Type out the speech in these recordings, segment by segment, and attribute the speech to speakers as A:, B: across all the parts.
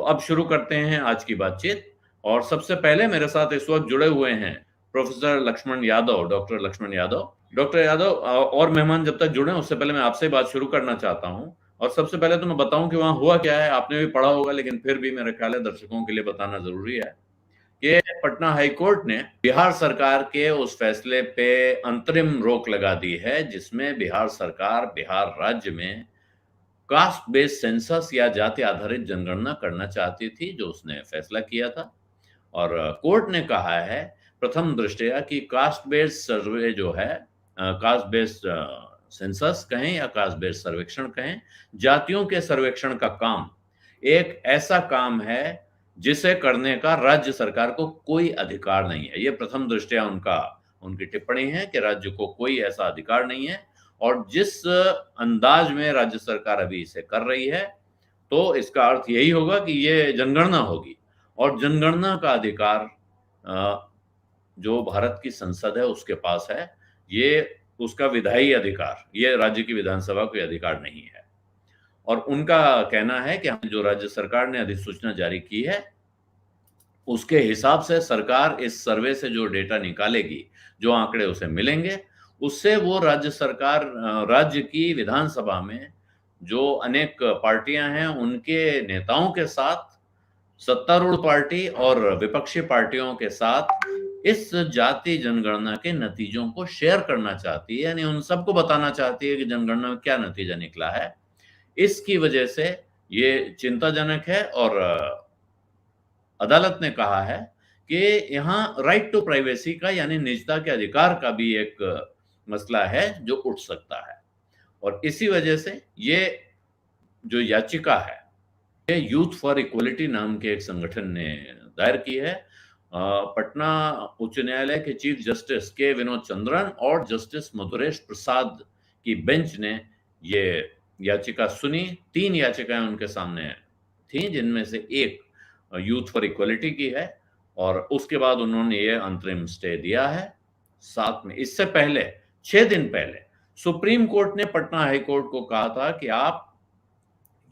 A: अब शुरू करते हैं आज की बातचीत। और सबसे पहले मेरे साथ इस वक्त जुड़े हुए हैं professor Laxman Yadav, doctor Laxman Yadav. Doctor Yadav, और मेहमान जब तक जुड़े उससे पहले मैं आपसे बात शुरू करना चाहता हूँ। और सबसे पहले तो मैं बताऊं कि वहां हुआ क्या है। आपने भी पढ़ा होगा, लेकिन फिर भी मेरे ख्याल है दर्शकों के लिए बताना जरूरी है कि पटना हाई कोर्ट ने बिहार सरकार के उस फैसले पे अंतरिम रोक लगा दी है जिसमें बिहार सरकार बिहार राज्य में कास्ट बेस्ड सेंसस या जाति आधारित जनगणना करना चाहती थी, जो उसने फैसला किया था। और कोर्ट ने कहा है प्रथम दृष्टया कि कास्ट बेस्ड सर्वे जो है, कास्ट बेस्ड सेंसस कहें या कास्ट बेस्ड सर्वेक्षण कहें, जातियों के सर्वेक्षण का काम एक ऐसा काम है जिसे करने का राज्य सरकार को कोई अधिकार नहीं है। ये प्रथम दृष्टया उनकी टिप्पणी है कि राज्य को कोई ऐसा अधिकार नहीं है। और जिस अंदाज में राज्य सरकार अभी इसे कर रही है, तो इसका अर्थ यही होगा कि ये जनगणना होगी। और जनगणना का अधिकार जो भारत की संसद है उसके पास है। ये उसका विधायी अधिकार, ये राज्य की विधानसभा को अधिकार नहीं है। और उनका कहना है कि जो राज्य सरकार ने अधिसूचना जारी की है उसके हिसाब से सरकार इस सर्वे से जो डेटा निकालेगी, जो आंकड़े उसे मिलेंगे, उससे वो राज्य सरकार, राज्य की विधानसभा में जो अनेक पार्टियां हैं उनके नेताओं के साथ, सत्तारूढ़ पार्टी और विपक्षी पार्टियों के साथ इस जाति जनगणना के नतीजों को शेयर करना चाहती है। यानी उन सबको बताना चाहती है कि जनगणना में क्या नतीजा निकला है। इसकी वजह से ये चिंताजनक है। और अदालत ने कहा है कि यहाँ राइट टू प्राइवेसी का, यानी निजता के अधिकार का भी एक मसला है जो उठ सकता है। और इसी वजह से ये जो याचिका है, ये यूथ फॉर इक्वलिटी नाम के एक संगठन ने दायर की है। पटना उच्च न्यायालय के चीफ जस्टिस के विनोद चंद्रन और जस्टिस मधुरेश प्रसाद की बेंच ने ये याचिका सुनी। 3 याचिकाएं उनके सामने थी, जिनमें से एक यूथ फॉर इक्वलिटी की है। और उसके बाद उन्होंने ये अंतरिम स्टे दिया है। साथ में इससे पहले 6 दिन पहले सुप्रीम कोर्ट ने पटना हाई कोर्ट को कहा था कि आप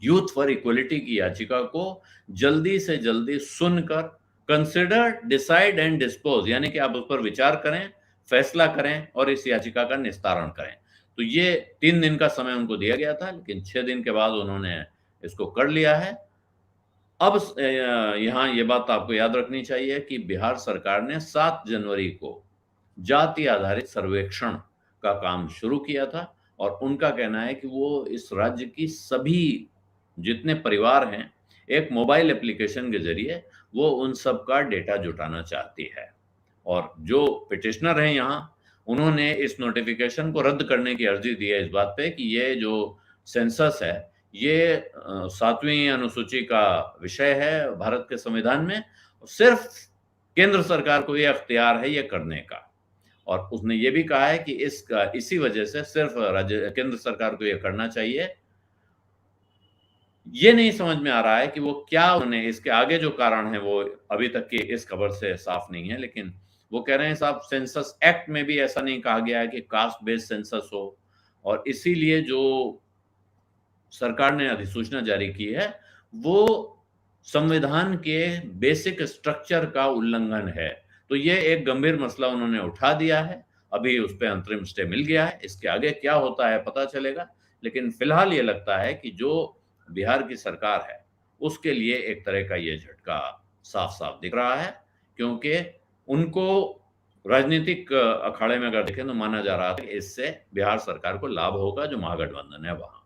A: यूथ फॉर इक्वलिटी की याचिका को जल्दी से जल्दी सुनकर कंसिडर, डिसाइड एंड डिस्पोज, यानी कि आप उस पर विचार करें, फैसला करें और इस याचिका का निस्तारण करें। तो ये 3 दिन का समय उनको दिया गया था, लेकिन 6 दिन के बाद उन्होंने इसको कर लिया है। अब यहाँ ये बात आपको याद रखनी चाहिए कि बिहार सरकार ने 7 जनवरी को जाति आधारित सर्वेक्षण का काम शुरू किया था। और उनका कहना है कि वो इस राज्य की सभी जितने परिवार हैं, एक मोबाइल एप्लीकेशन के जरिए वो उन सब का डेटा जुटाना चाहती है। और जो पिटिशनर हैं यहाँ, उन्होंने इस नोटिफिकेशन को रद्द करने की अर्जी दी है इस बात पे कि ये जो सेंसस है ये 7वीं अनुसूची का विषय है भारत के संविधान में। सिर्फ केंद्र सरकार को ये अख्तियार है ये करने का। और उसने ये भी कहा है कि इसी वजह से सिर्फ केंद्र सरकार को ये करना चाहिए। ये नहीं समझ में आ रहा है कि वो क्या, उन्होंने इसके आगे जो कारण है वो अभी तक की इस खबर से साफ नहीं है। लेकिन वो कह रहे हैं साहब, सेंसस एक्ट में भी ऐसा नहीं कहा गया है कि कास्ट बेस्ड सेंसस हो। और इसीलिए जो सरकार ने अधिसूचना जारी की है वो संविधान के बेसिक स्ट्रक्चर का उल्लंघन है। तो ये एक गंभीर मसला उन्होंने उठा दिया है। अभी उस पर अंतरिम स्टे मिल गया है। इसके आगे क्या होता है पता चलेगा। लेकिन फिलहाल ये लगता है कि जो बिहार की सरकार है उसके लिए एक तरह का ये झटका साफ साफ दिख रहा है, क्योंकि उनको राजनीतिक अखाड़े में अगर देखें तो माना जा रहा है कि इससे बिहार सरकार को लाभ होगा, जो महागठबंधन है वहां।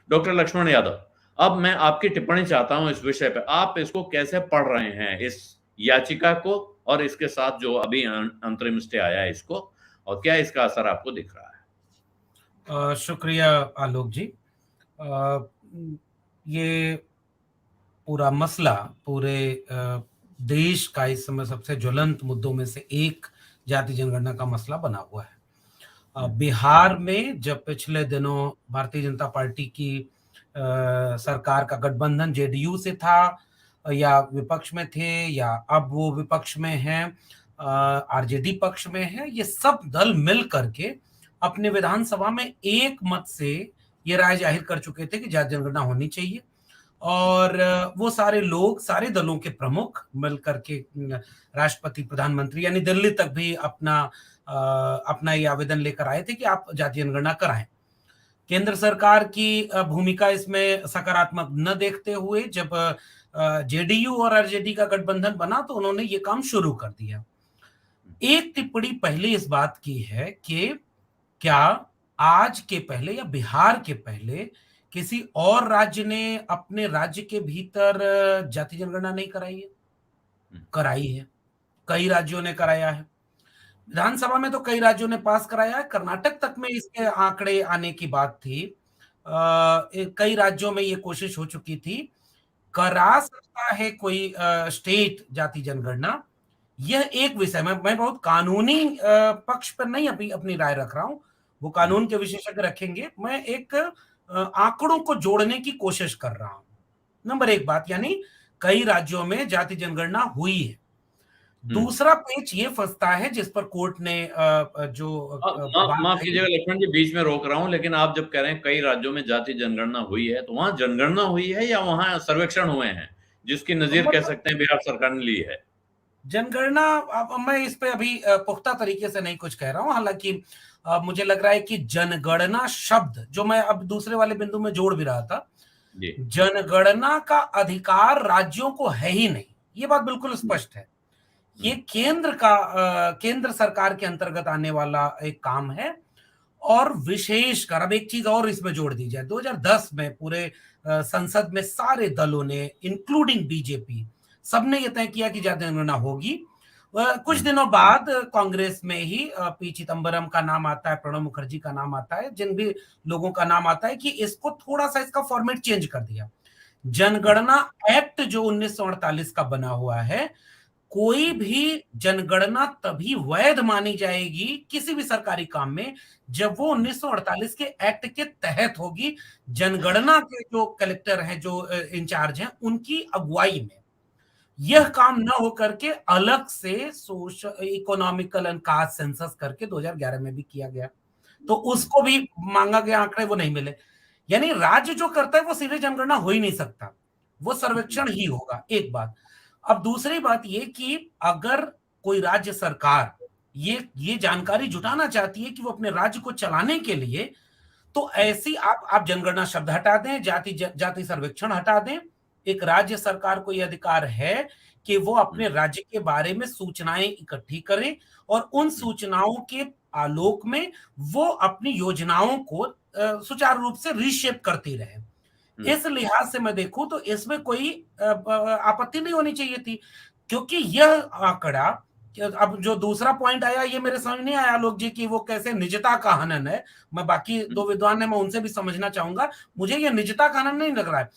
A: डॉक्टर लक्ष्मण यादव, अब मैं आपकी टिप्पणी चाहता हूं इस विषय पर। आप इसको कैसे पढ़ रहे हैं, इस याचिका को और इसके साथ जो अभी अंतरिम स्टे आया है इसको, और क्या इसका असर आपको दिख रहा है?
B: शुक्रिया आलोक जी। ये पूरा मसला पूरे देश का इस समय सबसे ज्वलंत मुद्दों में से एक जाति जनगणना का मसला बना हुआ है। बिहार में जब पिछले दिनों भारतीय जनता पार्टी की सरकार का गठबंधन जेडीयू से था, या विपक्ष में थे, या अब वो विपक्ष में हैं, आरजेडी पक्ष में है, ये सब दल मिल करके अपने विधानसभा में एक मत से ये राय जाहिर कर चुके थे कि जाति जनगणना होनी चाहिए। और वो सारे लोग, सारे दलों के प्रमुख मिलकर के राष्ट्रपति, प्रधानमंत्री यानी दिल्ली तक भी अपना ये आवेदन लेकर आए थे कि आप जातीय जनगणना कराएं। केंद्र सरकार की भूमिका इसमें सकारात्मक न देखते हुए जब जेडीयू और आरजेडी का गठबंधन बना तो उन्होंने ये काम शुरू कर दिया। एक टिप्पणी पहले इस बात की है कि क्या आज के पहले या बिहार के पहले किसी और राज्य ने अपने राज्य के भीतर जाति जनगणना नहीं कराई है? कराई है, कई राज्यों ने कराया है। विधानसभा में तो कई राज्यों ने पास कराया है। कर्नाटक तक में इसके आंकड़े आने की बात थी। कई राज्यों में ये कोशिश हो चुकी थी। करा सकता है कोई स्टेट जाति जनगणना, यह एक विषय। मैं बहुत कानूनी पक्ष पर नहीं अभी अपनी राय रख रहा हूं, वो कानून के विशेषज्ञ रखेंगे। मैं एक आंकड़ों को जोड़ने की कोशिश कर रहा हूं। नंबर एक बात, यानी कई राज्यों में जाति जनगणना हुई है। दूसरा पेच ये फंसता है जिस पर कोर्ट ने
A: माफ कीजिएगा लक्ष्मण जी, बीच में रोक रहा हूं, लेकिन आप जब कह रहे हैं कई राज्यों में जाति जनगणना हुई है, तो वहां जनगणना हुई है या वहां सर्वेक्षण हुए हैं जिसकी नजीर कह सकते हैं बिहार सरकार ने ली है?
B: जनगणना, अब मैं इस पे अभी पुख्ता तरीके से नहीं कुछ कह रहा हूं। हालांकि मुझे लग रहा है कि जनगणना शब्द जो मैं अब दूसरे वाले बिंदु में जोड़ भी रहा था, जनगणना का अधिकार राज्यों को है ही नहीं, ये बात बिल्कुल स्पष्ट है। ये केंद्र सरकार के अंतर्गत आने वाला एक काम है। और विशेषकर अब एक चीज और इसमें जोड़ दी जाए, 2010 में पूरे संसद में सारे दलों ने इंक्लूडिंग बीजेपी सबने ये तय किया कि जाति जनगणना होगी। कुछ दिनों बाद कांग्रेस में ही पी चिदम्बरम का नाम आता है, प्रणब मुखर्जी का नाम आता है, जिन भी लोगों का नाम आता है कि इसको थोड़ा सा इसका फॉर्मेट चेंज कर दिया। जनगणना एक्ट जो 1948 का बना हुआ है, कोई भी जनगणना तभी वैध मानी जाएगी किसी भी सरकारी काम में जब वो 1948 के एक्ट के तहत होगी, जनगणना के जो कलेक्टर हैं, जो इंचार्ज हैं, उनकी अगुवाई में। यह काम न होकर के अलग से social economical and caste census करके 2011 में भी किया गया, तो उसको भी मांगा गया आंकड़े, वो नहीं मिले। यानी राज्य जो करता है वो सीधे जनगणना हो ही नहीं सकता, वो सर्वेक्षण ही होगा, एक बात। अब दूसरी बात ये कि अगर कोई राज्य सरकार ये जानकारी जुटाना चाहती है कि वो अपने राज्य को चलाने के लिए, तो ऐसी आप जनगणना शब्द हटा दें, जाति सर्वेक्षण हटा दें। एक राज्य सरकार को यह अधिकार है कि वो अपने राज्य के बारे में सूचनाएं इकट्ठी करे और उन सूचनाओं के आलोक में वो अपनी योजनाओं को सुचारू रूप से रीशेप करती रहे। इस लिहाज से मैं देखूं तो इसमें कोई आपत्ति नहीं होनी चाहिए थी, क्योंकि यह आंकड़ा, अब जो दूसरा पॉइंट आया ये मेरे समझ नहीं आया आलोक जी कि वो कैसे निजता का हनन है। मैं बाकी दो विद्वान है, मैं उनसे भी समझना चाहूंगा, मुझे ये निजता का हनन नहीं लग रहा है।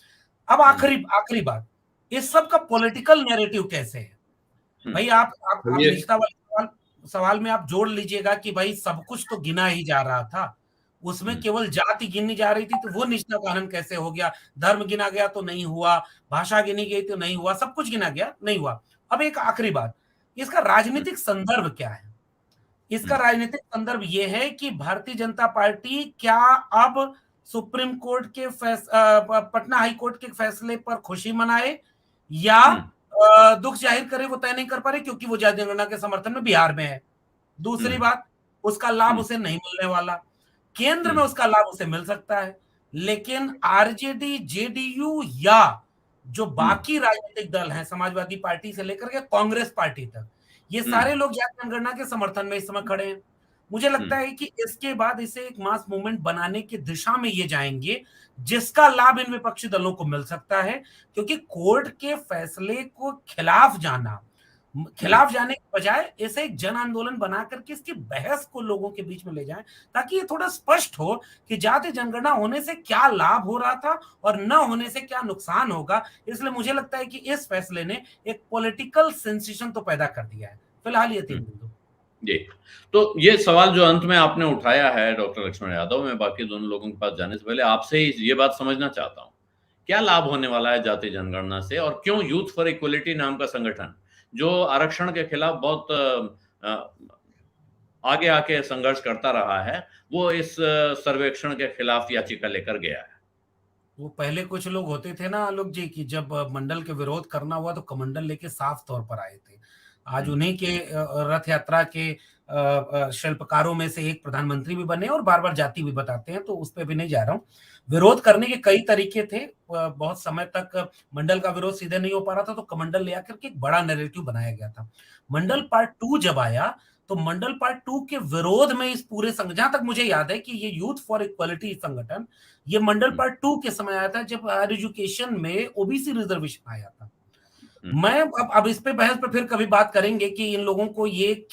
B: अब आखिरी बात, इस सब का पॉलिटिकल नैरेटिव कैसे है भाई? आप निजता वाले सवाल में आप जोड़ लीजिएगा कि भाई सब कुछ तो गिना ही जा रहा था, उसमें केवल जाति गिनी जा रही थी, तो वो निजता का हनन कैसे हो गया? धर्म गिना गया तो नहीं हुआ, भाषा गिनी गई तो नहीं हुआ, सब कुछ गिना गया नहीं हुआ। अब एक आखिरी बात, इसका राजनीतिक संदर्भ क्या है? इसका राजनीतिक संदर्भ यह है कि भारतीय जनता पार्टी क्या अब सुप्रीम कोर्ट के पटना हाई कोर्ट के फैसले पर खुशी मनाए या दुख जाहिर करे, वो तय नहीं कर पा रहे, क्योंकि वो जाति जनगणना के समर्थन में बिहार में है। दूसरी बात, उसका लाभ उसे नहीं मिलने वाला, केंद्र में उसका लाभ उसे मिल सकता है, लेकिन आरजेडी, जेडीयू या जो बाकी राजनीतिक दल हैं, समाजवादी पार्टी से लेकर के कांग्रेस पार्टी तक, ये सारे लोग जाति जनगणना के समर्थन में इस समय खड़े हैं। मुझे लगता है कि इसके बाद इसे एक मास मूवमेंट बनाने की दिशा में ये जाएंगे, जिसका लाभ इन विपक्षी दलों को मिल सकता है, क्योंकि कोर्ट के फैसले को खिलाफ जाने के बजाय इसे एक जन आंदोलन बना करके इसकी बहस को लोगों के बीच में ले जाएं, ताकि ये थोड़ा स्पष्ट हो कि जाति जनगणना होने से क्या लाभ हो रहा था और न होने से क्या नुकसान होगा। इसलिए मुझे लगता है कि इस फैसले ने एक पॉलिटिकल सेंसेशन तो पैदा कर दिया है। फिलहाल ये 3 बिंदु
A: जी। तो ये सवाल जो अंत में आपने उठाया है डॉक्टर लक्ष्मण यादव, मैं बाकी दोनों लोगों के पास जाने से पहले आपसे ये बात समझना चाहता हूँ, क्या लाभ होने वाला है जाति जनगणना से, और क्यों यूथ फॉर इक्वलिटी नाम का संगठन जो आरक्षण के खिलाफ बहुत आगे आके संघर्ष करता रहा है, वो इस सर्वेक्षण के खिलाफ याचिका लेकर गया है?
B: वो पहले कुछ लोग होते थे ना आलोक जी की जब मंडल के विरोध करना हुआ तो कमंडल लेके साफ तौर पर आए थे। आज उन्हीं के रथ यात्रा के शिल्पकारों में से एक प्रधानमंत्री भी बने और बार-बार जाति भी बताते हैं, तो उस पे भी नहीं जा रहा हूँ। विरोध करने के कई तरीके थे। बहुत समय तक मंडल का विरोध सीधे नहीं हो पा रहा था, तो कमंडल ले आकर के एक बड़ा नैरेटिव बनाया गया था। मंडल पार्ट 2 जब आया, तो मंडल पार्ट 2 के विरोध में इस पूरे जहाँ तक मुझे याद है कि ये यूथ फॉर इक्वालिटी संगठन, ये मंडल पार्ट 2 के समय आया था जब हायर एजुकेशन में ओबीसी रिजर्वेशन आया था। मैं अब इस पे बहस पे फिर कभी बात करेंगे कि इन लोगों को ये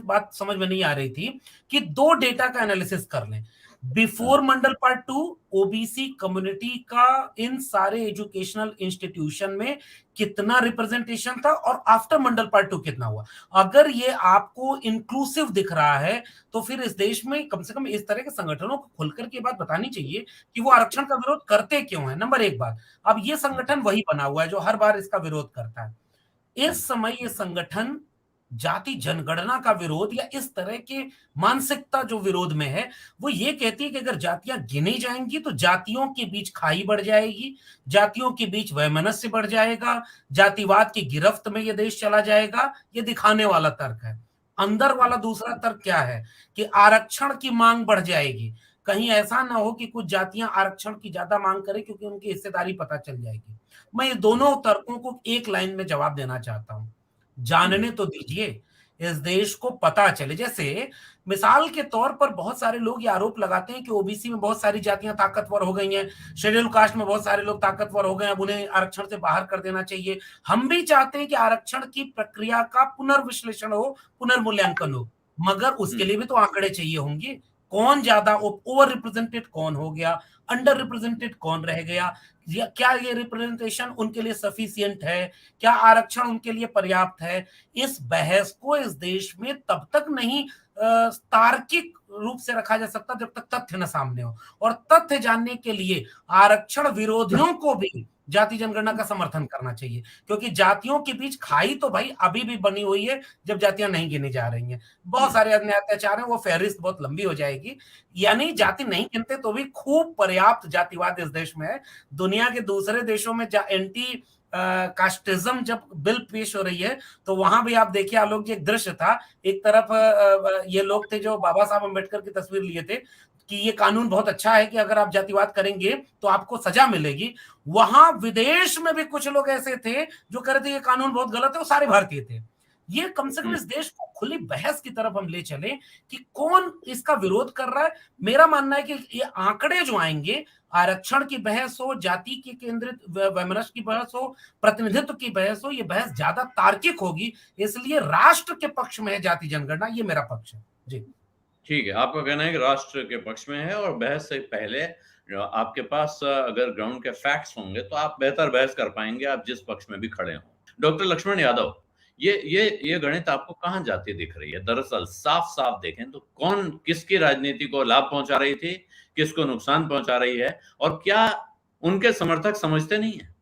B: बात समझ में नहीं आ रही थी कि 2 डेटा का एनालिसिस कर लें। बिफोर मंडल पार्ट 2 ओबीसी कम्युनिटी का इन सारे एजुकेशनल इंस्टीट्यूशन में कितना रिप्रेजेंटेशन था और आफ्टर मंडल पार्ट 2 कितना हुआ। अगर ये आपको इंक्लूसिव दिख रहा है, तो फिर इस देश में कम से कम इस तरह के संगठनों को खुलकर के बात बतानी चाहिए कि वो आरक्षण का विरोध करते क्यों हैं, नंबर 1 बात। अब ये संगठन वही बना हुआ है जो हर बार इसका विरोध करता है। इस समय ये संगठन जाति जनगणना का विरोध या इस तरह के मानसिकता जो विरोध में है, वो ये कहती है कि अगर जातियां गिनी जाएंगी तो जातियों के बीच खाई बढ़ जाएगी, जातियों के बीच वैमनस्य बढ़ जाएगा, जातिवाद की गिरफ्त में ये देश चला जाएगा। ये दिखाने वाला तर्क है। अंदर वाला दूसरा तर्क क्या है कि आरक्षण की मांग बढ़ जाएगी। कहीं ऐसा ना हो कि कुछ जातियां आरक्षण की ज्यादा मांग करें क्योंकि उनकी हिस्सेदारी पता चल जाएगी। मैं ये दोनों तर्कों को एक लाइन में जवाब देना चाहता हूं। जानने तो दीजिए, इस देश को पता चले। जैसे मिसाल के तौर पर बहुत सारे लोग ये आरोप लगाते हैं कि ओबीसी में बहुत सारी जातियां ताकतवर हो गई हैं, शेड्यूल कास्ट में बहुत सारे लोग ताकतवर हो गए हैं, अब उन्हें आरक्षण से बाहर कर देना चाहिए। हम भी चाहते हैं कि आरक्षण की प्रक्रिया का पुनर्विश्लेषण हो, पुनर्मूल्यांकन हो, मगर उसके लिए भी तो आंकड़े चाहिए होंगे। कौन ज्यादा ओवर रिप्रेजेंटेड कौन हो गया, अंडर रिप्रेजेंटेड कौन रह गया, क्या ये रिप्रेजेंटेशन उनके लिए सफिशिएंट है, क्या आरक्षण उनके लिए पर्याप्त है। इस बहस को इस देश में तब तक नहीं तार्किक रूप से रखा जा सकता जब तक तथ्य न सामने हो। और तथ्य जानने के लिए आरक्षण विरोधियों को भी जाति जनगणना का समर्थन करना चाहिए, क्योंकि जातियों के बीच खाई तो भाई अभी भी बनी हुई है जब जातियां नहीं गिनी जा रही हैं। बहुत सारे अन्य अत्याचार हैं, वो फहरिस्त बहुत लंबी हो जाएगी। यानी जाति नहीं गिनते तो भी खूब पर्याप्त जातिवाद इस देश में है। दुनिया के दूसरे देशों में एंटी कास्टिज्म जब बिल पेश हो रही है, तो वहां भी आप देखिए आलोक जी, एक दृश्य था। एक तरफ ये लोग थे जो बाबा साहब अम्बेडकर की तस्वीर लिए थे कि ये कानून बहुत अच्छा है कि अगर आप जातिवाद करेंगे तो आपको सजा मिलेगी। वहां विदेश में भी कुछ लोग ऐसे थे जो कह रहे थे ये कानून बहुत गलत है, वो सारे भारतीय थे। ये कम से कम इस देश को खुली बहस की तरफ हम ले चले कि कौन इसका विरोध कर रहा है। मेरा मानना है कि ये आंकड़े जो आएंगे, आरक्षण की बहस हो, जाति की केंद्रित वैमनस्य की बहस हो, प्रतिनिधित्व की बहस हो, ये बहस ज्यादा तार्किक होगी। इसलिए राष्ट्र के पक्ष में है जाति जनगणना, ये मेरा पक्ष है जी।
A: ठीक है, आपका कहना है कि राष्ट्र के पक्ष में है और बहस से पहले आपके पास अगर ग्राउंड के फैक्ट्स होंगे तो आप बेहतर बहस कर पाएंगे, आप जिस पक्ष में भी खड़े हों। डॉक्टर लक्ष्मण यादव, ये गणित आपको कहाँ जाती दिख रही है? दरअसल साफ-साफ देखें तो कौन किसकी राजनीति को लाभ पहुंचा रही थी, किसको नुकसान पहुंचा रही है और क्या उनके समर्थक समझते नहीं है?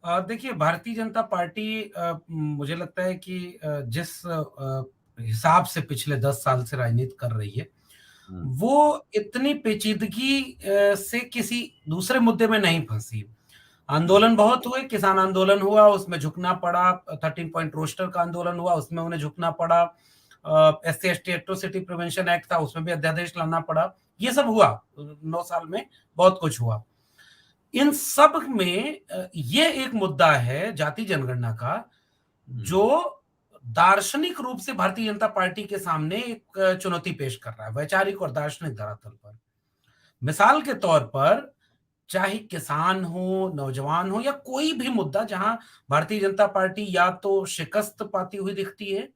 B: देखिए, भारतीय जनता पार्टी मुझे लगता है कि जिस हिसाब से पिछले 10 साल से राजनीति कर रही है, वो इतनी पेचीदगी से किसी दूसरे मुद्दे में नहीं फंसी। आंदोलन बहुत हुए, किसान आंदोलन हुआ, उसमें झुकना पड़ा, 13 पॉइंट रोस्टर का आंदोलन हुआ, उसमें उन्हें झुकना पड़ा। एससी/एसटी एट्रोसिटी प्रिवेंशन एक्ट था, उसमें भी अध्यादेश लाना पड़ा। ये सब हुआ, 9 साल में बहुत कुछ हुआ। इन सब में ये एक मुद्दा है जाति जनगणना का, जो दार्शनिक रूप से भारतीय जनता पार्टी के सामने एक चुनौती पेश कर रहा है, वैचारिक और दार्शनिक धरातल पर। मिसाल के तौर पर, चाहे किसान हो, नौजवान हो या कोई भी मुद्दा जहां भारतीय जनता पार्टी या तो शिकस्त पाती हुई दिखती है,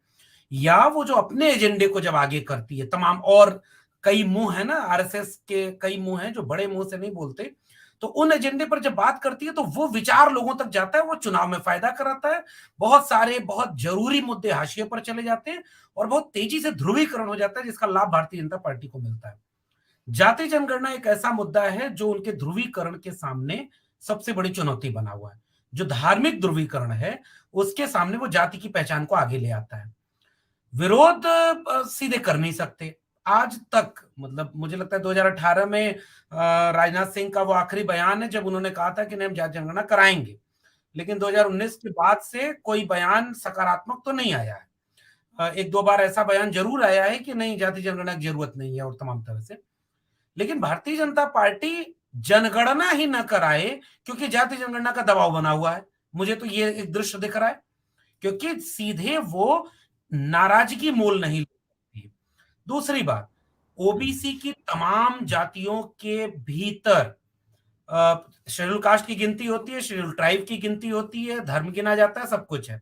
B: या वो जो अपने एजेंडे को जब आगे करती है, तमाम और कई मुंह है ना, आरएसएस के कई मुंह हैं जो बड़े मुंह से नहीं बोलते, तो उन एजेंडे पर जब बात करती है तो वो विचार लोगों तक जाता है, वो चुनाव में फायदा कराता है। बहुत सारे बहुत जरूरी मुद्दे हाशिए पर चले जाते हैं और बहुत तेजी से ध्रुवीकरण हो जाता है, जिसका लाभ भारतीय जनता पार्टी को मिलता है। जाति जनगणना एक ऐसा मुद्दा है जो उनके ध्रुवीकरण के सामने सबसे बड़ी चुनौती बना हुआ है। जो धार्मिक ध्रुवीकरण है, उसके सामने वो जाति की पहचान को आगे ले आता है। विरोध सीधे कर नहीं सकते। आज तक, मतलब मुझे लगता है 2018 में राजनाथ सिंह का वो आखिरी बयान है जब उन्होंने कहा था कि नहीं हम जाति जनगणना कराएंगे, लेकिन 2019 के बाद से कोई बयान सकारात्मक तो नहीं आया है। एक दो बार ऐसा बयान जरूर आया है कि नहीं जाति जनगणना की जरूरत नहीं है और तमाम तरह से, लेकिन भारतीय जनता पार्टी जनगणना ही न कराए क्योंकि जाति जनगणना का दबाव बना हुआ है। मुझे तो ये एक दृश्य दिख रहा है, क्योंकि सीधे वो नाराजगी मोल नहीं लेती। दूसरी बात, ओबीसी की तमाम जातियों के भीतर शेड्यूल कास्ट की गिनती होती है, शेड्यूल ट्राइब की गिनती होती है, धर्म गिना जाता है, सब कुछ है।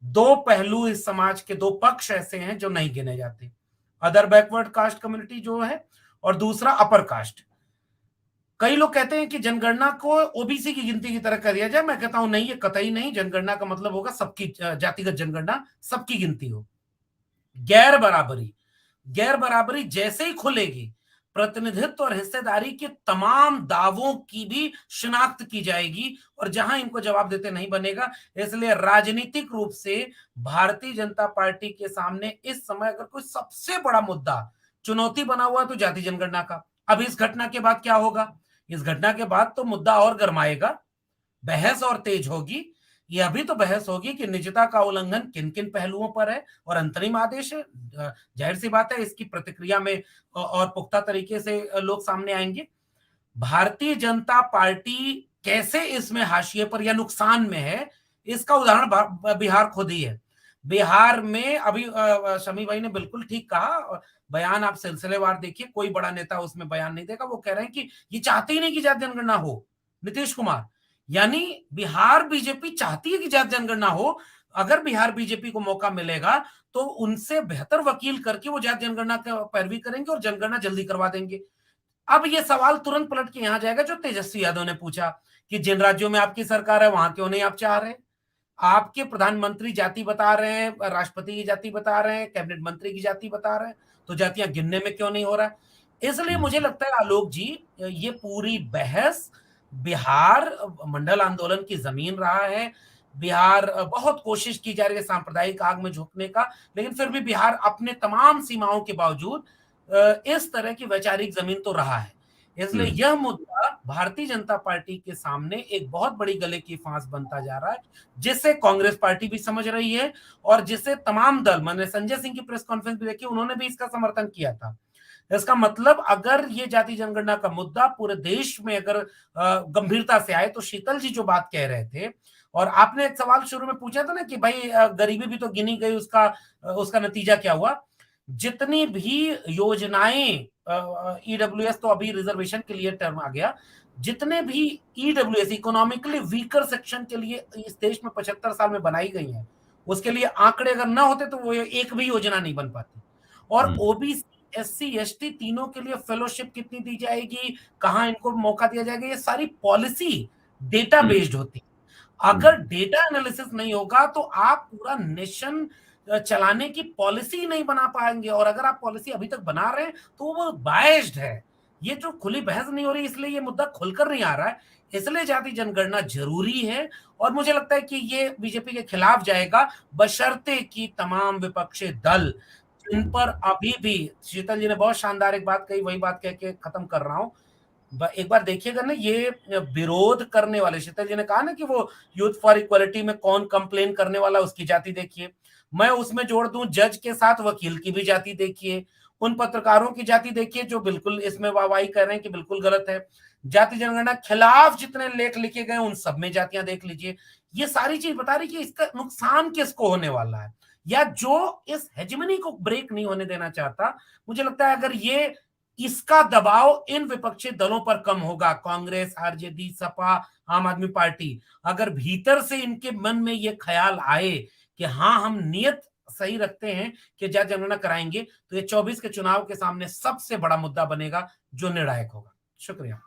B: दो पहलू इस समाज के, दो पक्ष ऐसे हैं जो नहीं गिने जाते, अदर बैकवर्ड कास्ट कम्युनिटी जो है और दूसरा अपर कास्ट। कई लोग कहते हैं कि जनगणना को ओबीसी की गिनती की तरह कर दिया जाए, मैं कहता हूं नहीं, ये कतई नहीं। जनगणना का मतलब होगा सबकी जातिगत जनगणना, सबकी गिनती हो। गैर बराबरी, गैर बराबरी जैसे ही खुलेगी, प्रतिनिधित्व और हिस्सेदारी के तमाम दावों की भी शिनाख्त की जाएगी और जहां इनको जवाब देते नहीं बनेगा। इसलिए राजनीतिक रूप से भारतीय जनता पार्टी के सामने इस समय अगर कोई सबसे बड़ा मुद्दा चुनौती बना हुआ तो जाति जनगणना का। अब इस घटना के बाद क्या होगा? इस घटना के बाद तो मुद्दा और गरमाएगा, बहस और तेज होगी। ये अभी तो बहस होगी कि निजता का उल्लंघन किन किन पहलुओं पर है और अंतरिम आदेश है। जाहिर सी बात है इसकी प्रतिक्रिया में और पुख्ता तरीके से लोग सामने आएंगे। भारतीय जनता पार्टी कैसे इसमें हाशिए पर या नुकसान में है, इसका उदाहरण बिहार खुद ही है। बिहार में अभी शमी भाई ने बिल्कुल ठीक कहा, बयान आप सिलसिलेवार देखिए, कोई बड़ा नेता उसमें बयान नहीं देगा। वो कह रहे हैं कि ये चाहते ही नहीं कि जाति जनगणना हो, नीतीश कुमार। यानी बिहार बीजेपी चाहती है कि जाति जनगणना हो। अगर बिहार बीजेपी को मौका मिलेगा तो उनसे बेहतर वकील करके वो जाति जनगणना का पैरवी करेंगे और जनगणना जल्दी करवा देंगे। अब ये सवाल तुरंत पलट के यहां जाएगा जो तेजस्वी यादव ने पूछा कि जिन राज्यों में आपकी सरकार है वहां क्यों नहीं आप चाह रहे? आपके प्रधानमंत्री जाति बता रहे हैं, राष्ट्रपति की जाति बता रहे हैं, कैबिनेट मंत्री की जाति बता रहे हैं, तो जातियां गिनने में क्यों नहीं हो रहा है? इसलिए मुझे लगता है आलोक जी, ये पूरी बहस बिहार मंडल आंदोलन की जमीन रहा है। बिहार बहुत कोशिश की जा रही है सांप्रदायिक आग में झोंकने का, लेकिन फिर भी बिहार अपने तमाम सीमाओं के बावजूद इस तरह की वैचारिक जमीन तो रहा है। इसलिए यह मुद्दा भारतीय जनता पार्टी के सामने एक बहुत बड़ी गले की फांस बनता जा रहा है, जिसे कांग्रेस पार्टी भी समझ रही है और जिसे तमाम दल, मैंने संजय सिंह की प्रेस कॉन्फ्रेंस भी देखी, उन्होंने भी इसका समर्थन किया था। इसका मतलब अगर ये जाति जनगणना का मुद्दा पूरे देश में अगर गंभीरता से आए तो शीतल जी जो बात कह रहे थे, और आपने एक सवाल शुरू में पूछा था ना कि भाई गरीबी भी तो गिनी गई, उसका नतीजा क्या हुआ? जितनी भी योजनाएं, ईडब्ल्यूएस तो अभी रिजर्वेशन के लिए टर्म आ गया, जितने भी ईडब्ल्यूएस इकोनॉमिकली वीकर सेक्शन के लिए इस देश में 75 साल में बनाई गई हैं, उसके लिए आंकड़े अगर ना होते तो वो एक भी योजना नहीं बन पाती। और ओबीसी, एससी, एसटी तीनों के लिए फेलोशिप कितनी दी जाएगी, कहां इनको मौका दिया जाएगा, ये सारी पॉलिसी डेटा बेस्ड होती है। अगर डेटा एनालिसिस नहीं होगा तो आप पूरा नेशन चलाने की पॉलिसी नहीं बना पाएंगे, और अगर आप पॉलिसी अभी तक बना रहे हैं तो वो बायस्ड है। ये जो खुली बहस नहीं हो रही, इसलिए ये मुद्दा खुलकर नहीं आ रहा है। इसलिए जाति जनगणना जरूरी है और मुझे लगता है कि ये बीजेपी के खिलाफ जाएगा, बशर्ते कि तमाम विपक्षी दल जिन पर अभी भी, शीतल जी ने बहुत शानदार एक बात कही, वही बात कह के खत्म कर रहा हूं। एक बार देखिएगा ना, ये विरोध करने वाले, शीतल जी ने कहा ना कि वो यूथ फॉर इक्वलिटी में कौन कंप्लेन करने वाला, उसकी जाति देखिए। मैं उसमें जोड़ दूं जज के साथ वकील की भी जाति देखिए, उन पत्रकारों की जाति देखिए जो बिल्कुल इसमें वाहवाही कर रहे हैं कि बिल्कुल गलत है। जाति जनगणना खिलाफ जितने लेख लिखे गए उन सब में जातियां देख लीजिए। ये सारी चीज बता रही कि इसका नुकसान किसको होने वाला है, या जो इस हेजेमनी को ब्रेक नहीं होने देना चाहता। मुझे लगता है अगर ये, इसका दबाव इन विपक्षी दलों पर कम होगा, कांग्रेस, आरजेडी, सपा, आम आदमी पार्टी, अगर भीतर से इनके मन में ये ख्याल आए कि हाँ हम नियत सही रखते हैं कि जाति जनगणना कराएंगे, तो ये 24 के चुनाव के सामने सबसे बड़ा मुद्दा बनेगा जो निर्णायक होगा। शुक्रिया।